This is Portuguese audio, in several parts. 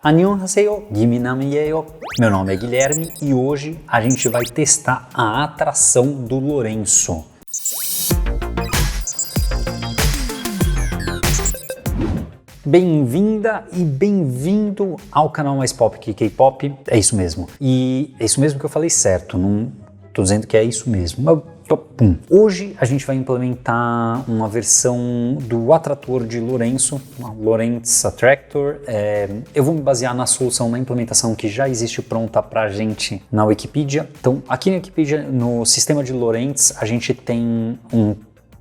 Annyeonghaseyo, Giminamiyeyo. Meu nome é Guilherme e hoje a gente vai testar a atração do Lourenço. Bem-vinda e bem-vindo ao canal Mais Pop que K-Pop. É isso mesmo. E é isso mesmo que eu falei certo, não tô dizendo que é isso mesmo. Hoje a gente vai implementar uma versão do atrator de Lourenço, Lorentz Attractor. Eu vou me basear na solução, na implementação que já existe pronta pra gente na Wikipedia. Então, aqui na Wikipedia, no sistema de Lorentz, a gente tem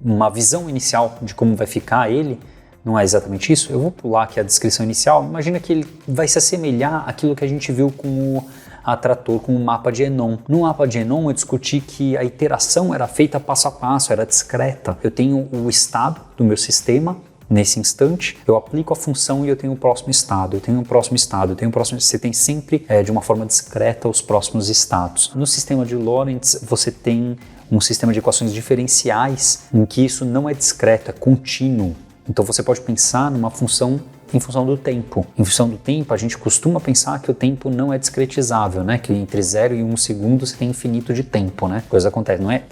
uma visão inicial de como vai ficar ele. Não é exatamente isso? Eu vou pular aqui a descrição inicial. Imagina que ele vai se assemelhar àquilo que a gente viu com o atrator, com o mapa de Enon. No mapa de Enon eu discuti que a iteração era feita passo a passo, era discreta. Eu tenho o estado do meu sistema, nesse instante, eu aplico a função e eu tenho o próximo estado, eu tenho o próximo estado, eu tenho o próximo... Você tem sempre, de uma forma discreta, os próximos estados. No sistema de Lorentz, você tem um sistema de equações diferenciais em que isso não é discreto, é contínuo. Então você pode pensar numa função em função do tempo. Em função do tempo, a gente costuma pensar que o tempo não é discretizável, né? Que entre 0 e 1 segundo você tem infinito de tempo, né? Coisa acontece, não é?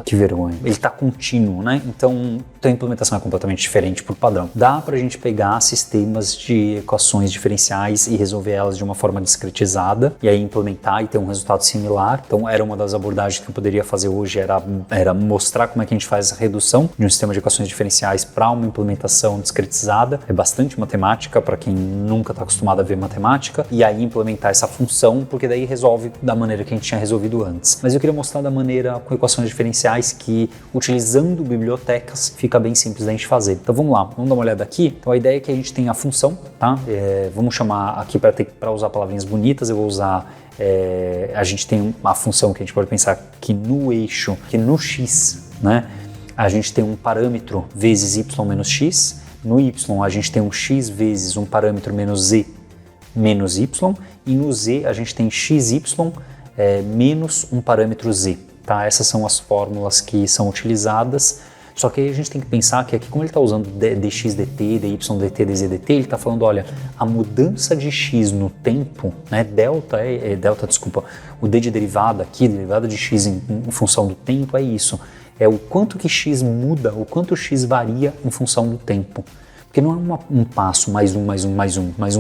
Que vergonha. Ele está contínuo, né? Então a implementação é completamente diferente por padrão. Dá pra gente pegar sistemas de equações diferenciais e resolver elas de uma forma discretizada e aí implementar e ter um resultado similar. Então era uma das abordagens que eu poderia fazer hoje, era mostrar como é que a gente faz a redução de um sistema de equações diferenciais para uma implementação discretizada. É bastante matemática para quem nunca está acostumado a ver matemática, e aí implementar essa função, porque daí resolve da maneira que a gente tinha resolvido antes. Mas eu queria mostrar da maneira com equações diferenciais que, utilizando bibliotecas, fica bem simples da gente fazer. Então vamos lá, vamos dar uma olhada aqui. Então a ideia é que a gente tenha a função, tá? Vamos chamar aqui para usar palavrinhas bonitas, eu vou usar a gente tem uma função que a gente pode pensar que no eixo, que no x, né? A gente tem um parâmetro vezes y menos x. No y a gente tem um x vezes um parâmetro menos z menos y, e no z a gente tem xy menos um parâmetro z. Tá? Essas são as fórmulas que são utilizadas, só que aí a gente tem que pensar que aqui, como ele está usando dx dt, dy dt, dz dt, ele está falando, olha, a mudança de x no tempo, né, o d de derivada aqui, derivada de x em função do tempo, é isso. É o quanto que x muda, o quanto x varia em função do tempo. Porque não é um passo, mais um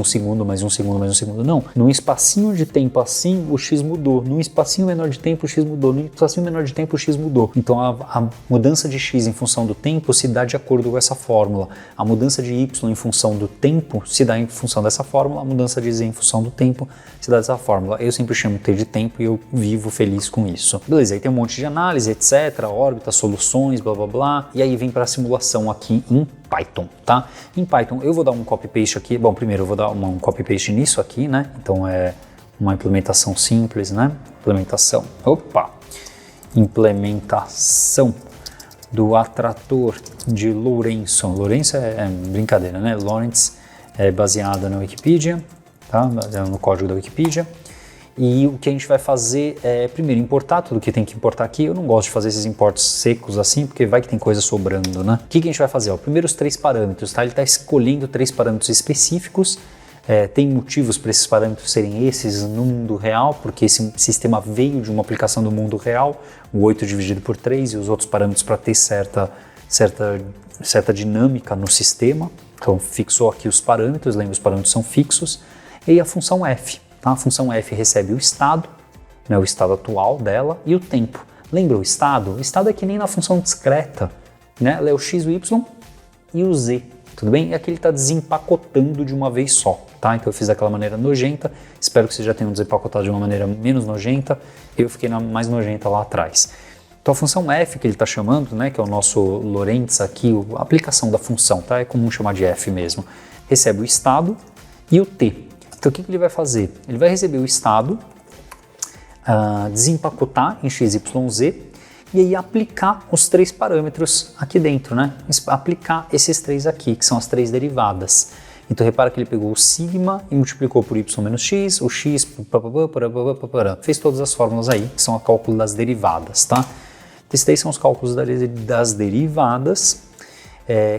segundo, mais um segundo, não. Num espacinho de tempo assim, o x mudou. Num espacinho menor de tempo, o x mudou. Num espacinho menor de tempo, o x mudou. Então a mudança de x em função do tempo se dá de acordo com essa fórmula. A mudança de y em função do tempo se dá em função dessa fórmula. A mudança de z em função do tempo se dá dessa fórmula. Eu sempre chamo t de tempo e eu vivo feliz com isso. Beleza, aí tem um monte de análise, etc, órbita, soluções, blá blá blá. E aí vem para a simulação aqui em Python, tá? Em Python eu vou dar um copy-paste aqui. Bom, primeiro eu vou dar um copy-paste nisso aqui, né? Então é uma implementação simples, né? Implementação do atrator de Lourenço. Lourenço é brincadeira, né? Lorentz é baseada na Wikipedia, tá? Baseada no código da Wikipedia. E o que a gente vai fazer é, primeiro, importar tudo que tem que importar aqui. Eu não gosto de fazer esses importes secos assim, porque vai que tem coisa sobrando, né? O que a gente vai fazer? Ó, primeiro os 3 parâmetros, tá? Ele está escolhendo 3 parâmetros específicos. Tem motivos para esses parâmetros serem esses no mundo real, porque esse sistema veio de uma aplicação do mundo real, o 8 dividido por 3 e os outros parâmetros para ter certa dinâmica no sistema. Então fixou aqui os parâmetros, lembra, os parâmetros são fixos. E aí a função f. A função f recebe o estado, né, o estado atual dela, e o tempo. Lembra o estado? O estado é que nem na função discreta, né? Ela é o x, o y e o z, tudo bem? E aqui ele está desempacotando de uma vez só, tá? Então eu fiz daquela maneira nojenta, espero que vocês já tenham desempacotado de uma maneira menos nojenta, eu fiquei na mais nojenta lá atrás. Então a função f que ele está chamando, né, que é o nosso Lorentz aqui, a aplicação da função, tá? É comum chamar de f mesmo. Recebe o estado e o t. Então o que ele vai fazer? Ele vai receber o estado, desempacotar em x, y, z e aí aplicar os 3 parâmetros aqui dentro, né? Aplicar esses 3 aqui, que são as 3 derivadas. Então repara que ele pegou o sigma e multiplicou por y menos x, o x, fez todas as fórmulas aí, que são o cálculo das derivadas, tá? Esses daí são os cálculos das derivadas.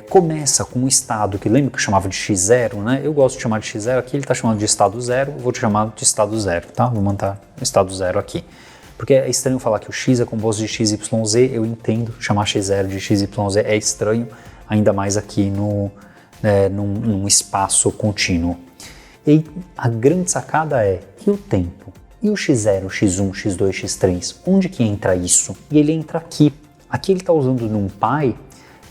começa com um estado que lembra que eu chamava de x0, né? Eu gosto de chamar de x0, aqui ele está chamando de estado 0, vou te chamar de estado 0, tá? Vou manter estado 0 aqui. Porque é estranho falar que o x é composto de x, y, z, eu entendo, chamar x0 de x, y, z é estranho, ainda mais aqui num espaço contínuo. E a grande sacada é que o tempo e o x0, x1, x2, x3, onde que entra isso? E ele entra aqui. Aqui ele está usando o NumPy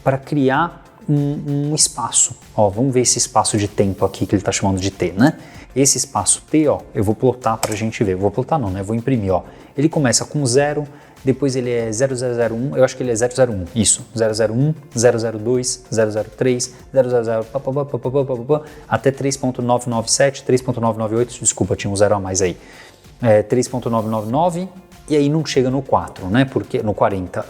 para criar um espaço. Ó, vamos ver esse espaço de tempo aqui que ele está chamando de t, né? Esse espaço t, ó, eu vou plotar para a gente ver. Vou plotar não, né? Vou imprimir, ó. Ele começa com 0, depois ele é 0001, eu acho que ele é 001, isso, 001, 002, 003, 000, até 3.997, 3.998, desculpa, tinha um 0 a mais aí. 3.999 e aí não chega no 4, né? Porque no 40,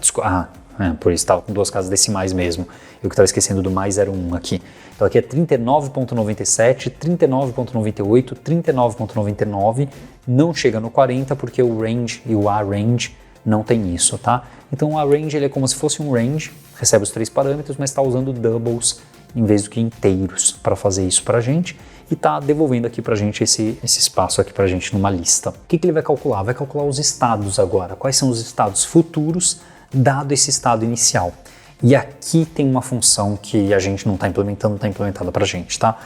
por isso estava com duas casas decimais mesmo. Eu que estava esquecendo do mais 01 aqui. Então aqui é 39.97, 39.98, 39.99, não chega no 40 porque o range e o arrange não tem isso, tá? Então o arrange ele é como se fosse um range, recebe os 3 parâmetros, mas está usando doubles em vez do que inteiros para fazer isso para a gente e está devolvendo aqui para a gente esse espaço aqui para a gente numa lista. O que ele vai calcular? Vai calcular os estados agora. Quais são os estados futuros dado esse estado inicial? E aqui tem uma função que a gente não está implementando, está implementada para a gente, tá?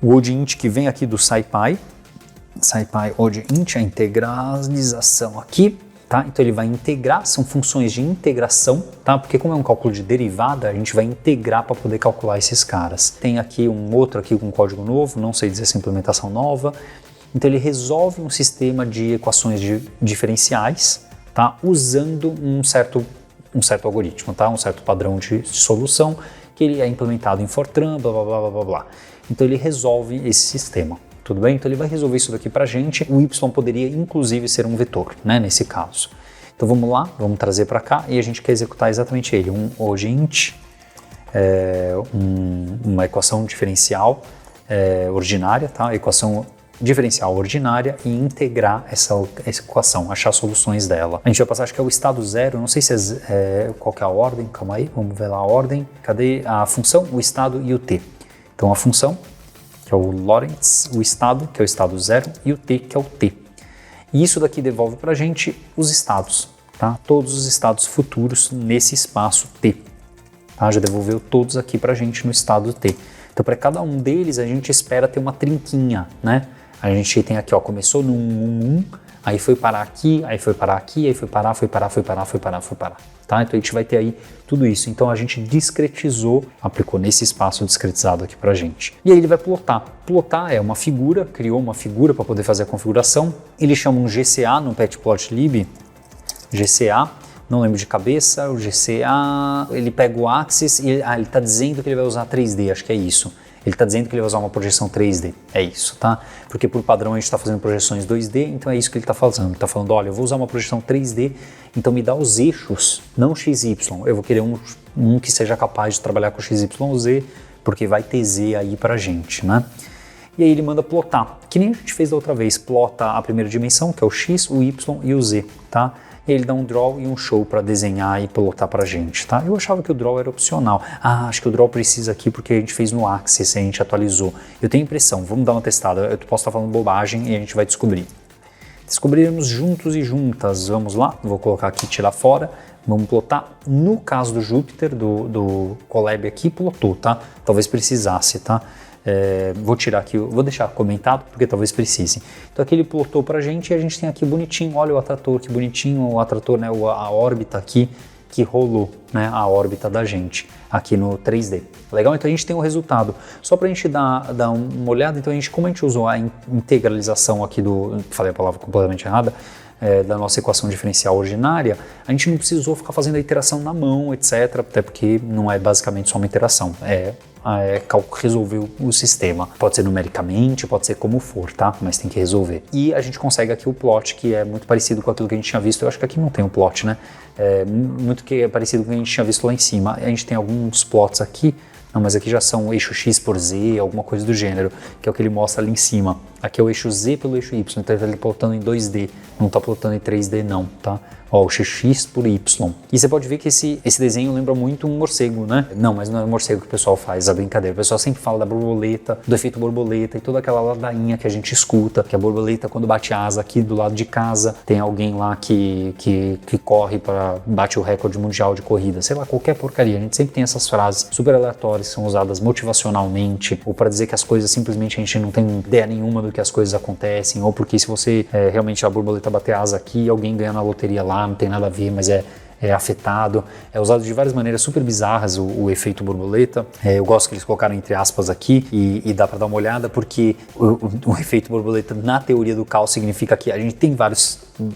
O ODINT que vem aqui do SciPy ODINT, a integralização aqui, tá? Então ele vai integrar, são funções de integração, tá? Porque como é um cálculo de derivada, a gente vai integrar para poder calcular esses caras. Tem aqui um outro aqui com código novo, não sei dizer se é implementação nova. Então ele resolve um sistema de equações diferenciais, tá? Usando um certo algoritmo, tá? Um certo padrão de solução que ele é implementado em Fortran, blá blá blá blá blá blá. Então ele resolve esse sistema. Tudo bem? Então ele vai resolver isso daqui pra gente. O y poderia inclusive ser um vetor, né, nesse caso. Então vamos lá, vamos trazer para cá e a gente quer executar exatamente ele. Um ODINT, uma equação diferencial ordinária, tá? Equação diferencial ordinária e integrar essa equação, achar soluções dela. A gente vai passar, acho que é o estado 0, não sei se qual que é a ordem, calma aí, vamos ver lá a ordem. Cadê a função, o estado e o t? Então a função, que é o Lorentz, o estado, que é o estado 0, e o t, que é o t. E isso daqui devolve para a gente os estados, tá? Todos os estados futuros nesse espaço t. Tá? Já devolveu todos aqui para a gente no estado t. Então para cada um deles a gente espera ter uma trinquinha, né? A gente tem aqui, ó, começou no 1, aí foi parar aqui, aí foi parar aqui, aí foi parar, tá? Então a gente vai ter aí tudo isso. Então a gente discretizou, aplicou nesse espaço discretizado aqui pra gente. E aí ele vai plotar. Plotar é uma figura, criou uma figura para poder fazer a configuração. Ele chama um GCA no Matplotlib, GCA, não lembro de cabeça, o GCA, ele pega o axis e ele está dizendo que ele vai usar 3D, acho que é isso. Ele está dizendo que ele vai usar uma projeção 3D, é isso, tá? Porque por padrão a gente está fazendo projeções 2D, então é isso que ele está fazendo. Ele está falando, olha, eu vou usar uma projeção 3D, então me dá os eixos, não XY. Eu vou querer um que seja capaz de trabalhar com XYZ, porque vai ter Z aí pra gente, né? E aí ele manda plotar, que nem a gente fez da outra vez, plota a primeira dimensão, que é o X, o Y e o Z, tá? E ele dá um draw e um show para desenhar e plotar pra gente, tá? Eu achava que o draw era opcional. Ah, acho que o draw precisa aqui porque a gente fez no Axis, a gente atualizou. Eu tenho impressão, vamos dar uma testada, eu posso estar falando bobagem e a gente vai descobrir. Descobriremos juntos e juntas, vamos lá, vou colocar aqui, tirar fora, vamos plotar. No caso do Júpiter, do Colab aqui, plotou, tá? Talvez precisasse, tá? Vou tirar aqui, vou deixar comentado porque talvez precise. Então aqui ele plotou pra gente e a gente tem aqui bonitinho, olha o atrator, que bonitinho o atrator, né, a órbita aqui que rolou, né, a órbita da gente aqui no 3D. Legal? Então a gente tem o resultado. Só pra gente dar uma olhada, então como a gente usou a integralização aqui falei a palavra completamente errada, da nossa equação diferencial ordinária, a gente não precisou ficar fazendo a iteração na mão, etc, até porque não é basicamente só uma iteração, resolver o sistema. Pode ser numericamente, pode ser como for, tá? Mas tem que resolver. E a gente consegue aqui o plot, que é muito parecido com aquilo que a gente tinha visto. Eu acho que aqui não tem um plot, né? Muito que é parecido com o que a gente tinha visto lá em cima. A gente tem alguns plots aqui, não, mas aqui já são eixo X por Z, alguma coisa do gênero, que é o que ele mostra ali em cima. Aqui é o eixo Z pelo eixo Y, então ele está plotando em 2D, não está plotando em 3D não, tá? Ó, o xx por y. E você pode ver que esse desenho lembra muito um morcego, né? Não, mas não é o morcego que o pessoal faz, a brincadeira. O pessoal sempre fala da borboleta, do efeito borboleta e toda aquela ladainha que a gente escuta, que a borboleta quando bate asa aqui do lado de casa, tem alguém lá que corre para bate o recorde mundial de corrida, sei lá, qualquer porcaria. A gente sempre tem essas frases super aleatórias que são usadas motivacionalmente ou para dizer que as coisas simplesmente a gente não tem ideia nenhuma do que as coisas acontecem, ou porque se você realmente a borboleta bater asa aqui, alguém ganha na loteria lá, não tem nada a ver, mas é afetado. É usado de várias maneiras super bizarras o efeito borboleta. Eu gosto que eles colocaram entre aspas aqui e dá para dar uma olhada porque o efeito borboleta na teoria do caos significa que a gente tem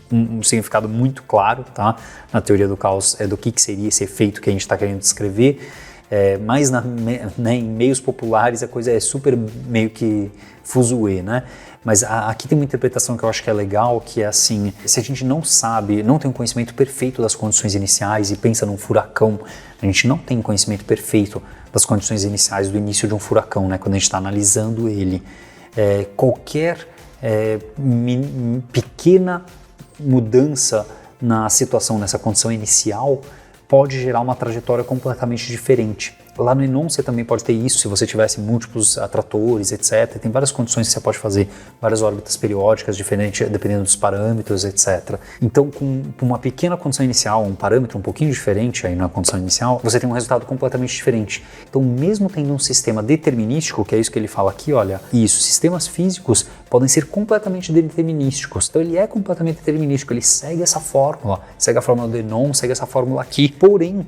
um significado muito claro, tá? Na teoria do caos é do que seria esse efeito que a gente está querendo descrever. Mas em meios populares a coisa é super meio que fuzuê, né? Mas aqui tem uma interpretação que eu acho que é legal, que é assim, se a gente não sabe, não tem um conhecimento perfeito das condições iniciais e pensa num furacão, a gente não tem conhecimento perfeito das condições iniciais do início de um furacão, né? Quando a gente está analisando ele, qualquer pequena mudança na situação, nessa condição inicial, pode gerar uma trajetória completamente diferente. Lá no Enon você também pode ter isso, se você tivesse múltiplos atratores, etc. Tem várias condições que você pode fazer, várias órbitas periódicas diferentes, dependendo dos parâmetros, etc. Então, com uma pequena condição inicial, um parâmetro um pouquinho diferente aí na condição inicial, você tem um resultado completamente diferente. Então, mesmo tendo um sistema determinístico, que é isso que ele fala aqui, olha, isso, sistemas físicos podem ser completamente determinísticos. Então, ele é completamente determinístico, ele segue essa fórmula, segue a fórmula do Enon, segue essa fórmula aqui, porém,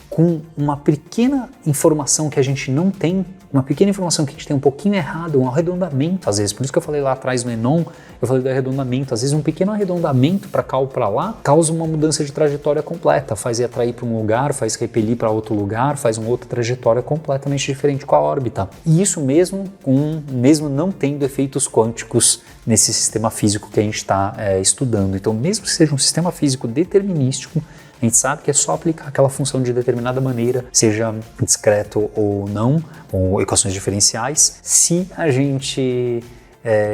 com uma pequena informação que a gente não tem, uma pequena informação que a gente tem um pouquinho errado, um arredondamento às vezes, por isso que eu falei lá atrás no Enon, eu falei do arredondamento, às vezes um pequeno arredondamento para cá ou para lá causa uma mudança de trajetória completa, faz atrair para um lugar, faz repelir para outro lugar, faz uma outra trajetória completamente diferente com a órbita. E isso mesmo não tendo efeitos quânticos nesse sistema físico que a gente está estudando. Então, mesmo que seja um sistema físico determinístico, a gente sabe que é só aplicar aquela função de determinada maneira, seja discreto ou não, ou equações diferenciais. Se a gente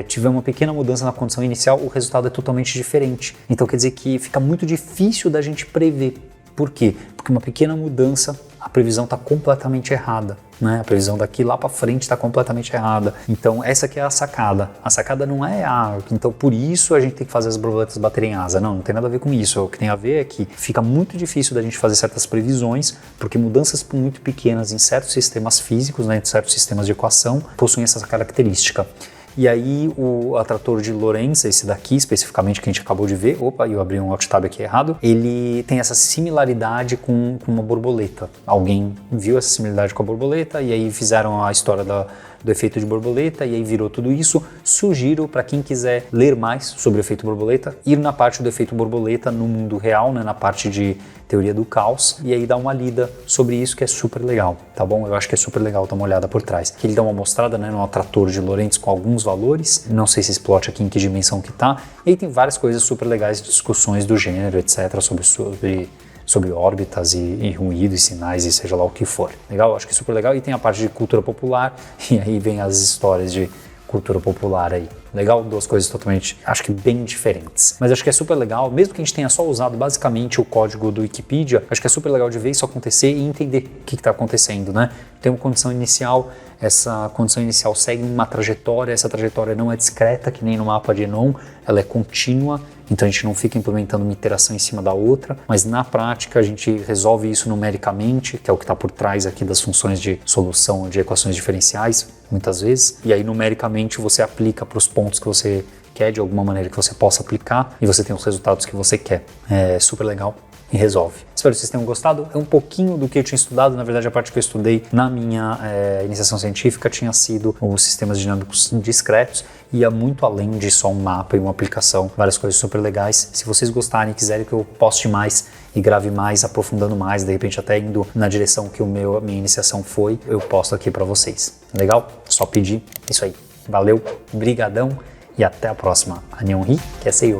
tiver uma pequena mudança na condição inicial, o resultado é totalmente diferente. Então quer dizer que fica muito difícil da gente prever. Por quê? Porque uma pequena mudança, a previsão está completamente errada, né? A previsão daqui lá para frente está completamente errada. Então essa que é a sacada. A sacada não é então por isso a gente tem que fazer as borboletas baterem asa. Não tem nada a ver com isso. O que tem a ver é que fica muito difícil da gente fazer certas previsões, porque mudanças muito pequenas em certos sistemas físicos, né, em certos sistemas de equação, possuem essa característica. E aí o atrator de Lorentz, esse daqui especificamente que a gente acabou de ver, eu abri um alt tab aqui errado, ele tem essa similaridade com uma borboleta. Alguém viu essa similaridade com a borboleta e aí fizeram a história do efeito de borboleta e aí virou tudo isso. Sugiro para quem quiser ler mais sobre o efeito borboleta, ir na parte do efeito borboleta no mundo real, né, na parte de teoria do caos, e aí dar uma lida sobre isso que é super legal, tá bom? Eu acho que é super legal dar uma olhada por trás. Aqui ele dá uma mostrada, né, no atrator de Lorentz com alguns valores, não sei se esse plot aqui em que dimensão que tá, e aí tem várias coisas super legais, discussões do gênero, etc, sobre órbitas e ruído e sinais e seja lá o que for. Legal? Acho que é super legal. E tem a parte de cultura popular e aí vem as histórias de cultura popular aí. Legal? Duas coisas totalmente, acho que bem diferentes. Mas acho que é super legal, mesmo que a gente tenha só usado basicamente o código do Wikipedia, acho que é super legal de ver isso acontecer e entender o que está acontecendo, né? Tem uma condição inicial, essa condição inicial segue uma trajetória, essa trajetória não é discreta, que nem no mapa de Enon, ela é contínua, então a gente não fica implementando uma iteração em cima da outra, mas na prática a gente resolve isso numericamente, que é o que está por trás aqui das funções de solução de equações diferenciais, muitas vezes, e aí numericamente você aplica para os pontos que você quer, de alguma maneira que você possa aplicar, e você tem os resultados que você quer. É super legal e resolve. Espero que vocês tenham gostado. É um pouquinho do que eu tinha estudado, na verdade a parte que eu estudei na minha iniciação científica tinha sido os sistemas dinâmicos discretos, ia muito além de só um mapa e uma aplicação, várias coisas super legais. Se vocês gostarem e quiserem que eu poste mais e grave mais, aprofundando mais, de repente até indo na direção que a minha iniciação foi, eu posto aqui para vocês. Legal? Só pedir. Isso aí. Valeu, brigadão e até a próxima. Annyeong-hi, que é Seiyo.